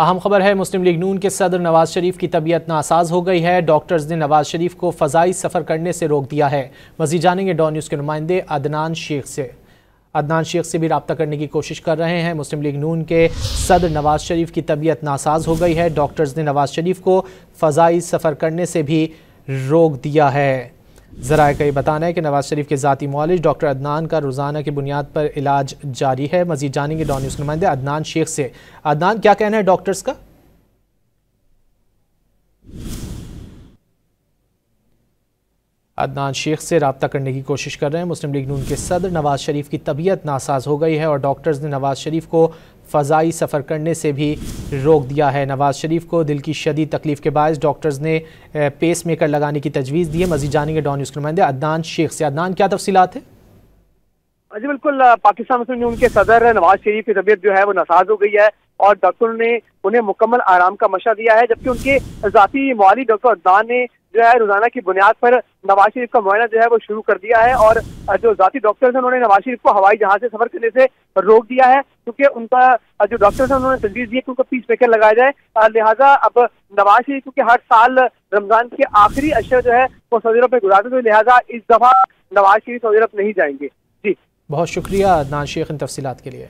अहम खबर है, मुस्लिम लीग नून के सदर नवाज शरीफ की तबीयत नासाज हो गई है। डॉक्टर्स ने नवाज शरीफ को फ़ज़ाई सफ़र करने से रोक दिया है। मज़ीद जानेंगे डॉन न्यूज़ के नुमाइंदे अदनान शेख से। अदनान शेख से भी रब्ता करने की कोशिश कर रहे हैं। मुस्लिम लीग नून के सदर नवाज शरीफ की तबीयत नासाज हो गई है। डॉक्टर्स ने नवाज शरीफ को फ़ज़ाई सफ़र करने से भी रोक दिया है। ज़राए का ये बताना है कि नवाज शरीफ के ज़ाती मुआलिज डॉक्टर अदनान का रोज़ाना की बुनियाद पर इलाज जारी है। मज़ीद जानेंगे डॉन न्यूज़ के नुमाइंदे अदनान शेख से। अदनान, क्या कहना है डॉक्टर्स का? अदनान शेख से रब्ता करने की कोशिश कर रहे हैं। मुस्लिम लीग नून के सदर नवाज शरीफ की तबीयत नासाज हो गई है और डॉक्टर्स ने नवाज शरीफ को फ़ज़ाई सफ़र करने से भी रोक दिया है। नवाज शरीफ को दिल की शदीद तकलीफ़ के बायस डॉक्टर्स ने पेस मेकर लगाने की तजवीज़ दी है। मज़ीद जानेंगे डॉन न्यूज़ के नुमाइंदे अदनान शेख से। अदनान, क्या तफसीलात है? जी बिल्कुल, पाकिस्तान मुस्लिम लीग के सदर नवाज शरीफ की तबीयत जो है वो नासाज हो गई है और डॉक्टरों ने उन्हें मुकम्मल आराम का मशवरा दिया है, जबकि उनके ज़ाती मुआलिज डॉक्टर अदनान ने जो है रोजाना की बुनियाद पर नवाज शरीफ का मुआयना जो है वो शुरू कर दिया है। और जो ज़ाती डॉक्टर्स हैं उन्होंने नवाज शरीफ को हवाई जहाज से सफर करने से रोक दिया है, क्योंकि उनका जो डॉक्टर्स हैं उन्होंने तजवीज़ दी है कि उनको पीस मेकर लगाया जाए। लिहाजा अब नवाज शरीफ क्योंकि हर साल रमजान के आखिरी अशर जो है वो सऊदी अरब में गुजारते, तो लिहाजा इस दफा नवाज शरीफ सऊदी अरब नहीं जाएंगे। जी, बहुत शुक्रिया अदनान शेख इन तफसीलात के लिए।